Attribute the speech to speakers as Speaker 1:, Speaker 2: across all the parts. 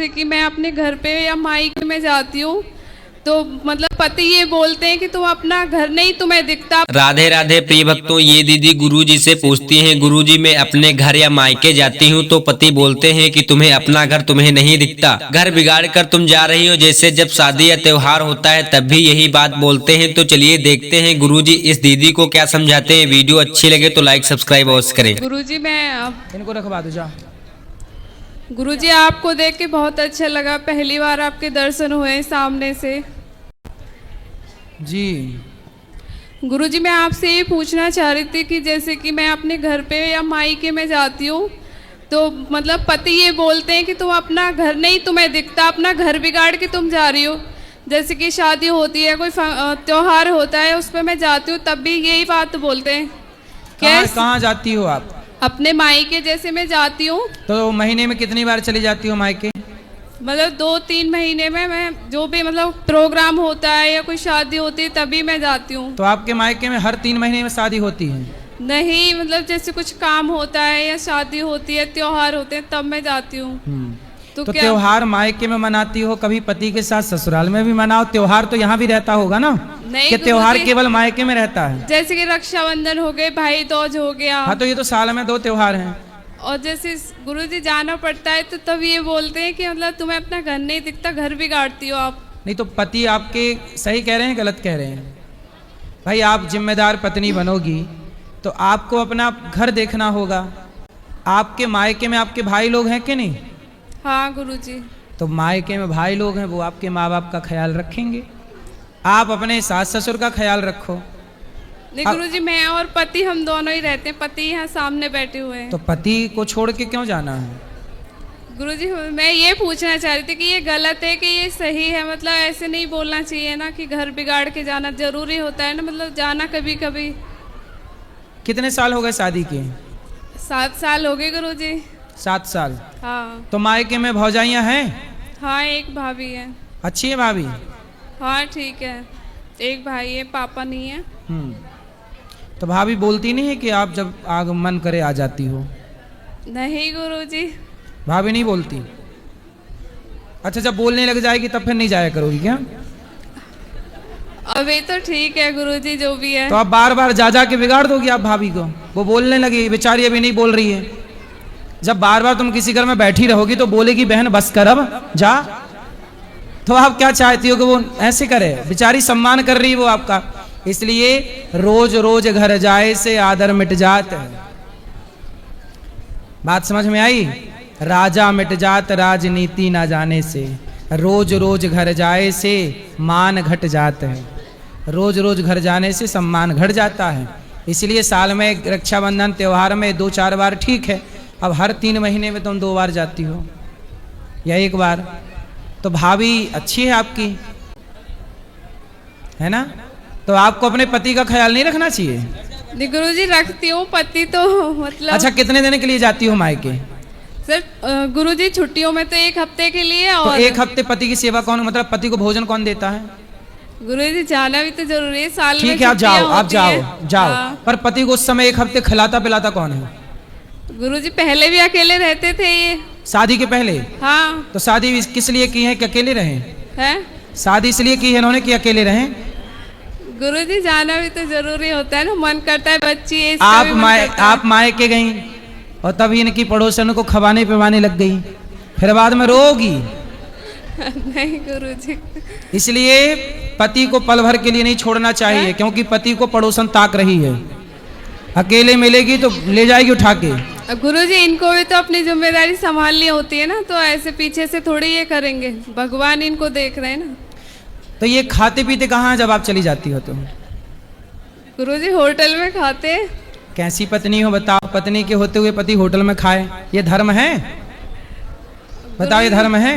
Speaker 1: जैसे कि मैं अपने घर पे या मायके में जाती हूँ तो मतलब पति ये बोलते हैं कि तुम अपना घर नहीं तुम्हें दिखता।
Speaker 2: राधे राधे प्रिय भक्तों, ये दीदी गुरुजी से पूछती हैं, गुरुजी मैं अपने घर या मायके जाती हूँ तो पति बोलते हैं कि तुम्हें अपना घर तुम्हें नहीं दिखता, घर बिगाड़ कर तुम जा रही हो। जैसे जब शादी या त्योहार होता है तब भी यही बात बोलते हैं। तो चलिए देखते हैं गुरुजी इस दीदी को क्या समझाते हैं। वीडियो अच्छी लगे तो लाइक सब्सक्राइब अवश्य करें।
Speaker 1: गुरुजी मैं
Speaker 3: इनको रखवा दो जा।
Speaker 1: गुरुजी आपको देख के बहुत अच्छा लगा, पहली बार आपके दर्शन हुए सामने से।
Speaker 3: जी
Speaker 1: गुरुजी मैं आपसे ये पूछना चाह रही थी कि जैसे कि मैं अपने घर पे या मायके में जाती हूँ तो मतलब पति ये बोलते हैं कि तुम अपना घर नहीं तुम्हें दिखता, अपना घर बिगाड़ के तुम जा रही हो। जैसे कि शादी होती है, कोई त्योहार होता है, उस पर मैं जाती हूँ तब भी यही बात बोलते हैं।
Speaker 3: कहाँ जाती हो आप?
Speaker 1: अपने मायके जैसे मैं जाती हूँ।
Speaker 3: तो महीने में कितनी बार चली जाती हो मायके?
Speaker 1: मतलब 2-3 महीने में मैं जो भी मतलब प्रोग्राम होता है या कोई शादी होती है तभी मैं जाती हूँ।
Speaker 3: तो आपके मायके में हर 3 महीने में शादी होती है?
Speaker 1: नहीं, मतलब जैसे कुछ काम होता है या शादी होती है, त्योहार होते हैं तब मैं जाती हूँ।
Speaker 3: तो त्योहार मायके में मनाती हो, कभी पति के साथ ससुराल में भी मनाओ। त्योहार तो यहाँ भी रहता होगा ना?
Speaker 1: नहीं,
Speaker 3: कि त्योहार केवल मायके में रहता है?
Speaker 1: जैसे कि रक्षाबंधन हो गए, भाई दूज हो गया।
Speaker 3: हाँ, तो ये तो साल में 2 त्योहार हैं।
Speaker 1: और जैसे गुरुजी जाना पड़ता है तो तब ये बोलते हैं कि मतलब तुम्हें अपना घर नहीं दिखता, घर बिगाड़ती हो आप।
Speaker 3: नहीं तो पति आपके सही कह रहे हैं गलत कह रहे हैं? भाई आप जिम्मेदार पत्नी बनोगी तो आपको अपना घर देखना होगा। आपके मायके में आपके भाई लोग हैं कि नहीं?
Speaker 1: हाँ गुरुजी।
Speaker 3: तो मायके में भाई लोग हैं, वो आपके माँ बाप का ख्याल रखेंगे। आप अपने सास ससुर का ख्याल रखो।
Speaker 1: नहीं गुरुजी, मैं और पति हम दोनों ही रहते हैं, पति यहाँ सामने बैठे हुए हैं।
Speaker 3: तो पति को छोड़ के क्यों जाना है?
Speaker 1: गुरुजी मैं ये पूछना चाह रही थी कि ये गलत है कि ये सही है? मतलब ऐसे नहीं बोलना चाहिए ना कि घर बिगाड़ के जाना जरूरी होता है ना, मतलब जाना कभी कभी।
Speaker 3: कितने साल हो गए शादी के?
Speaker 1: 7 साल हो गए गुरुजी।
Speaker 3: 7 साल?
Speaker 1: हाँ।
Speaker 3: तो मायके में भौजाइयाँ हैं?
Speaker 1: हाँ, एक भाभी है।
Speaker 3: अच्छी है भाभी?
Speaker 1: हाँ ठीक है, एक भाई है, पापा नहीं है।
Speaker 3: तो भाभी बोलती नहीं है कि आप जब आगमन करे आ जाती हो?
Speaker 1: नहीं गुरुजी।
Speaker 3: भाभी नहीं बोलती? अच्छा, जब बोलने लग जाएगी तब फिर नहीं जाया करोगी क्या?
Speaker 1: अभी तो ठीक है गुरुजी, जो भी है।
Speaker 3: तो आप बार बार जा के बिगाड़ दोगी आप भाभी को? वो बोलने लगी, बेचारी अभी नहीं बोल रही है। जब बार बार तुम किसी घर में बैठी रहोगी तो बोलेगी बहन बस कर अब जा। तो आप क्या चाहती हो कि वो ऐसे करे? बेचारी सम्मान कर रही है वो आपका। इसलिए रोज रोज घर जाए से आदर मिट जात है। बात समझ में आई? राजा मिट जात राजनीति ना जाने से, रोज रोज घर जाए से मान घट जात है। रोज रोज घर जाने से सम्मान घट जाता है। इसलिए साल में रक्षाबंधन त्योहार में 2-4 बार ठीक है। अब हर 3 महीने में तुम 2 बार जाती हो या 1 बार। तो भाभी अच्छी है आपकी, है ना? तो आपको अपने पति का ख्याल नहीं रखना चाहिए?
Speaker 1: गुरुजी रखती हूँ, पति तो मतलब।
Speaker 3: अच्छा, कितने दिन के लिए जाती हो मायके?
Speaker 1: सर गुरुजी छुट्टियों में तो 1 हफ्ते के लिए। और
Speaker 3: तो 1 हफ्ते पति की सेवा कौन, मतलब पति को भोजन कौन देता है?
Speaker 1: गुरुजी जाना भी तो जरूरी है, साल में
Speaker 3: ठीक है, आप जाओ, आप जाओ।
Speaker 1: हाँ।
Speaker 3: पर पति को उस समय 1 हफ्ते खिलाता पिलाता कौन है?
Speaker 1: गुरुजी पहले भी अकेले रहते थे ये।
Speaker 3: शादी के पहले?
Speaker 1: हाँ।
Speaker 3: तो शादी किस लिए की है कि अकेले रहे
Speaker 1: हैं?
Speaker 3: शादी इसलिए की है इन्होंने कि अकेले रहे?
Speaker 1: गुरुजी जाना भी तो जरूरी होता है ना, मन करता है बच्ची।
Speaker 3: आप मायके गई और तभी इनकी पड़ोसन को खवाने पिवाने लग गई, फिर बाद में रोगी।
Speaker 1: नहीं गुरुजी।
Speaker 3: इसलिए पति को पल भर के लिए नहीं छोड़ना चाहिए, क्योंकि पति को पड़ोसन ताक रही है। अकेले मिलेगी तो ले जाएगी उठा के।
Speaker 1: गुरुजी इनको भी तो अपनी जिम्मेदारी संभालनी होती है ना, तो ऐसे पीछे से थोड़ी ये करेंगे, भगवान इनको देख रहे हैं ना।
Speaker 3: तो ये खाते पीते कहाँ जब आप चली जाती हो? तो
Speaker 1: गुरुजी होटल में खाते।
Speaker 3: कैसी पत्नी हो बताओ, पत्नी के होते हुए पति होटल में खाए? ये धर्म है? बताओ, ये धर्म है?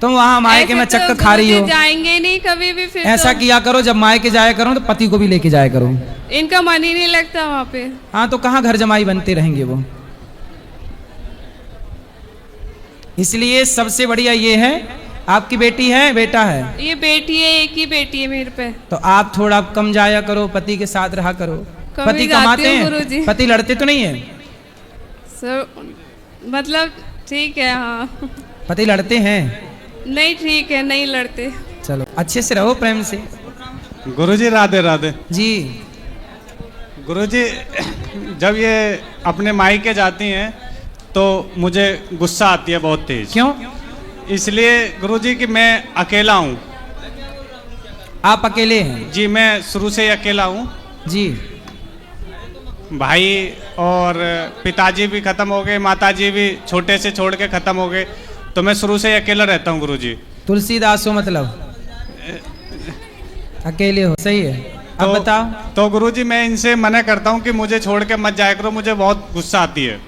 Speaker 3: तुम वहां मायके में चक्कर खा रही हो।
Speaker 1: जाएंगे नहीं कभी भी। फिर
Speaker 3: ऐसा किया करो, जब मायके जाया करो तो पति को भी लेके जाया करो।
Speaker 1: इनका मन ही नहीं लगता वहाँ पे।
Speaker 3: हाँ, तो कहाँ घर जमाई बनते रहेंगे वो? इसलिए सबसे बढ़िया ये है। आपकी बेटी है बेटा है?
Speaker 1: ये बेटी है, एक ही बेटी है मेरे पे।
Speaker 3: तो आप थोड़ा कम जाया करो, पति के साथ रहा करो। पति कमाते हैं? पति लड़ते तो नहीं है?
Speaker 1: सर मतलब ठीक है। हाँ
Speaker 3: पति लड़ते हैं?
Speaker 1: नहीं ठीक है, नहीं लड़ते।
Speaker 3: चलो अच्छे से रहो, प्रेम से।
Speaker 4: गुरुजी राधे राधे।
Speaker 3: जी।
Speaker 4: गुरुजी जब ये अपने मायके जाती हैं तो मुझे गुस्सा आती है बहुत तेज।
Speaker 3: क्यों?
Speaker 4: इसलिए गुरुजी कि मैं अकेला हूँ।
Speaker 3: आप अकेले हैं?
Speaker 4: जी मैं शुरू से ही अकेला हूँ।
Speaker 3: जी।
Speaker 4: भाई और पिताजी भी खत्म हो गए, माताजी भी छोटे से छोड़ के खत्म हो गए, तो मैं शुरू से ही अकेला रहता हूँ गुरुजी।
Speaker 3: तुलसीदास हो मतलब, अकेले हो, सही है। अब बताओ।
Speaker 4: तो गुरुजी मैं इनसे मना करता हूँ कि मुझे छोड़ के मत जाया करो, मुझे बहुत गुस्सा आती है।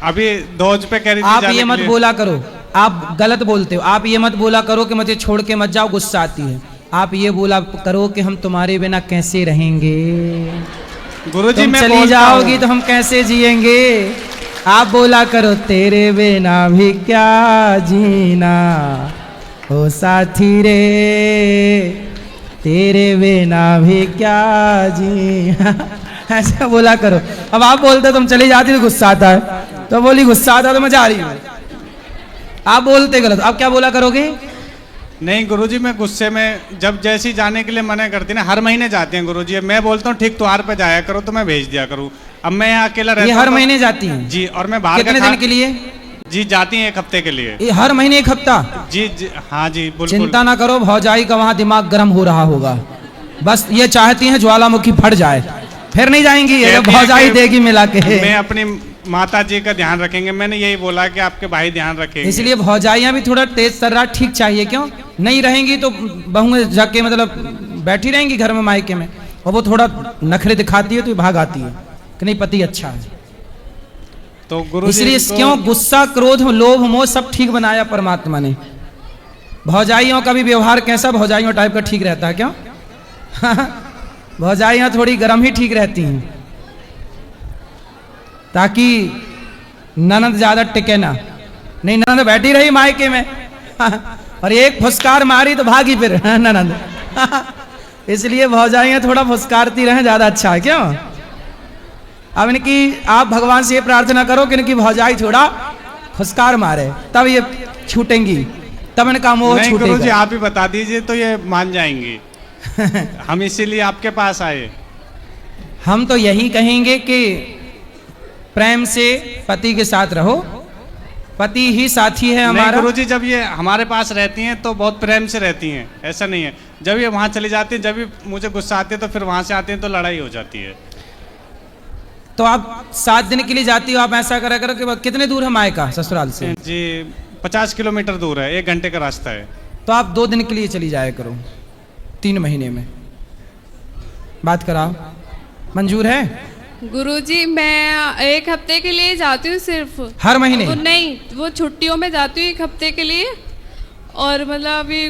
Speaker 4: अभी दोज पे कह रही थी
Speaker 3: आप
Speaker 4: जाने
Speaker 3: ये
Speaker 4: के
Speaker 3: मत
Speaker 4: लिए।
Speaker 3: बोला करो, आप गलत बोलते हो। आप ये मत बोला करो कि मुझे छोड़ के मत जाओ, गुस्सा आती है। आप ये बोला करो कि हम तुम्हारे बिना कैसे रहेंगे,
Speaker 4: गुरुजी
Speaker 3: तुम
Speaker 4: मैं
Speaker 3: चली
Speaker 4: बोलता
Speaker 3: जाओगी
Speaker 4: हूँ।
Speaker 3: तो हम कैसे जिएंगे। आप बोला करो तेरे बिना भी क्या जीना, ओ साथी रे तेरे बिना भी क्या जीना। ऐसा बोला करो। अब आप बोलते तुम चली जाती तो गुस्सा आता है, तो बोली गुस्सा आता तो मैं जा रही हूँ। आप बोलते गलत। आप क्या बोला करोगे?
Speaker 4: नहीं गुरुजी मैं गुस्से में जब जैसी जाने के लिए मना करती ना, हर महीने जाते हैं गुरुजी। मैं बोलता हूँ ठीक त्योहार पे जाया करो तो मैं भेज दिया करूँ। अब मैं यहाँ अकेला रहता
Speaker 3: ये
Speaker 4: हूँ
Speaker 3: हर
Speaker 4: तो-
Speaker 3: महीने जाती हैं?
Speaker 4: जी। और मैं बाहर
Speaker 3: कितने
Speaker 4: का
Speaker 3: दिन के लिए?
Speaker 4: जी जाती हैं 1 हफ्ते के लिए।
Speaker 3: ये हर महीने 1 हफ्ता?
Speaker 4: जी, जी हाँ जी बिल्कुल।
Speaker 3: चिंता ना करो, भौजाई का वहां दिमाग गर्म हो रहा होगा। बस ये चाहती हैं ज्वालामुखी फट जाए, फिर नहीं जाएंगी। ये
Speaker 4: कहती हैं
Speaker 3: भौजाई
Speaker 4: कि
Speaker 3: देगी मिला के।
Speaker 4: मैं अपनी माता जी का ध्यान रखेंगे। मैंने यही बोला कि आपके भाई ध्यान रखेंगे।
Speaker 3: इसलिए भौजाइयां भी थोड़ा तेज तर्रार ठीक चाहिए। क्यों नहीं रहेंगी तो बहुएं जाके मतलब बैठी रहेंगी घर में मायके में, और वो थोड़ा नखरे दिखाती है तो ये भाग आती है कि नहीं पति अच्छा है।
Speaker 4: तो गुरुजी
Speaker 3: इसलिए क्यों गुस्सा, क्रोध, लोभ, मोह सब ठीक बनाया परमात्मा ने। भौजाइयों का भी व्यवहार कैसा भौजाइयों टाइप का ठीक रहता है? क्यों? भौजाइयां थोड़ी गर्म ही ठीक रहती हैं, ताकि ननद ज्यादा टिके ना। नहीं ननद बैठी रही मायके में और एक फुसकार मारी तो भागी फिर ननद। इसलिए भौजाइयां थोड़ा फुसकारती रहें, ज्यादा अच्छा है। क्यों? अब इनकी आप भगवान से ये प्रार्थना करो कि इनकी भौजाई थोड़ा फुसकार मारे, तब ये छूटेंगी, तब इनका मोह
Speaker 4: नहीं गुरुजी
Speaker 3: छूटेगा।
Speaker 4: आप ही बता दीजिए तो ये मान जाएंगी। हम इसीलिए आपके पास आए।
Speaker 3: हम तो यही कहेंगे कि प्रेम से पति के साथ रहो, पति ही साथी है
Speaker 4: नहीं
Speaker 3: हमारा।
Speaker 4: गुरुजी जब ये हमारे पास रहती हैं तो बहुत प्रेम से रहती हैं, ऐसा नहीं है। जब ये वहाँ चली जाती हैं, जब भी मुझे गुस्सा आती है तो फिर वहाँ से आती हैं तो लड़ाई हो जाती है।
Speaker 3: तो आप 7 दिन के लिए जाती हो, आप ऐसा करा करो कि कितने दूर है मायका ससुराल से?
Speaker 4: जी 50 किलोमीटर दूर है, 1 घंटे का रास्ता है।
Speaker 3: तो आप 2 दिन के लिए चली जाया करो 3 महीने में। बात कराओ, मंजूर है?
Speaker 1: गुरुजी मैं 1 हफ्ते के लिए जाती हूँ सिर्फ।
Speaker 3: हर महीने?
Speaker 1: वो नहीं, वो छुट्टियों में जाती हूँ 1 हफ्ते के लिए। और मतलब अभी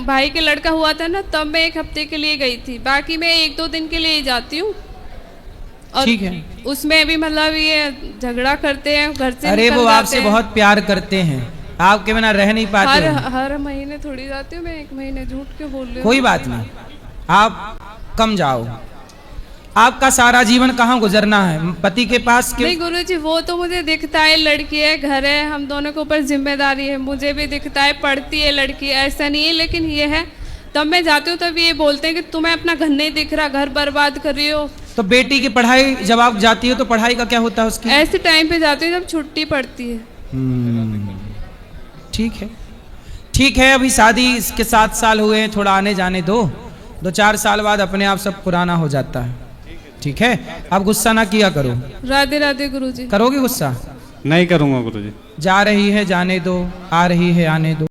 Speaker 1: भाई के लड़का हुआ था ना, तब मैं 1 हफ्ते के लिए गई थी। बाकी मैं 1-2 दिन के लिए ही जाती हूँ। और
Speaker 3: ठीक है।
Speaker 1: उसमें भी मतलब ये झगड़ा करते हैं, घर से
Speaker 3: अरे
Speaker 1: निकल
Speaker 3: वो
Speaker 1: जाते
Speaker 3: आपसे
Speaker 1: हैं।
Speaker 3: बहुत प्यार करते हैं, आपके बिना रह नहीं पाते हैं।
Speaker 1: हर महीने थोड़ी जाती हूँ मैं, 1 महीने झूठ क्यों बोल रही हूँ?
Speaker 3: कोई बात नहीं, आप कम जाओ। आपका सारा जीवन कहाँ गुजरना है? पति के पास क्यों?
Speaker 1: नहीं गुरुजी वो तो मुझे दिखता है, लड़की है, घर है, हम दोनों के ऊपर जिम्मेदारी है, मुझे भी दिखता है, पढ़ती है लड़की, ऐसा नहीं है। लेकिन ये है, तब मैं जाती हूँ तब ये बोलते हैं कि तुम्हें अपना घर नहीं दिख रहा, घर बर्बाद कर रही हो।
Speaker 3: तो बेटी की पढ़ाई जब आप जाती हो तो पढ़ाई का क्या होता है उसकी?
Speaker 1: ऐसे टाइम पे जाती हूँ जब छुट्टी पड़ती है।
Speaker 3: ठीक है, ठीक है। अभी शादी इसके 7 साल हुए हैं, थोड़ा आने जाने दो, 2-4 साल बाद अपने आप सब पुराना हो जाता है। ठीक है, अब गुस्सा ना किया करो।
Speaker 1: राधे राधे गुरुजी।
Speaker 3: करोगे गुस्सा?
Speaker 4: नहीं करूँगा गुरुजी।
Speaker 3: जा रही है जाने दो, आ रही है आने दो।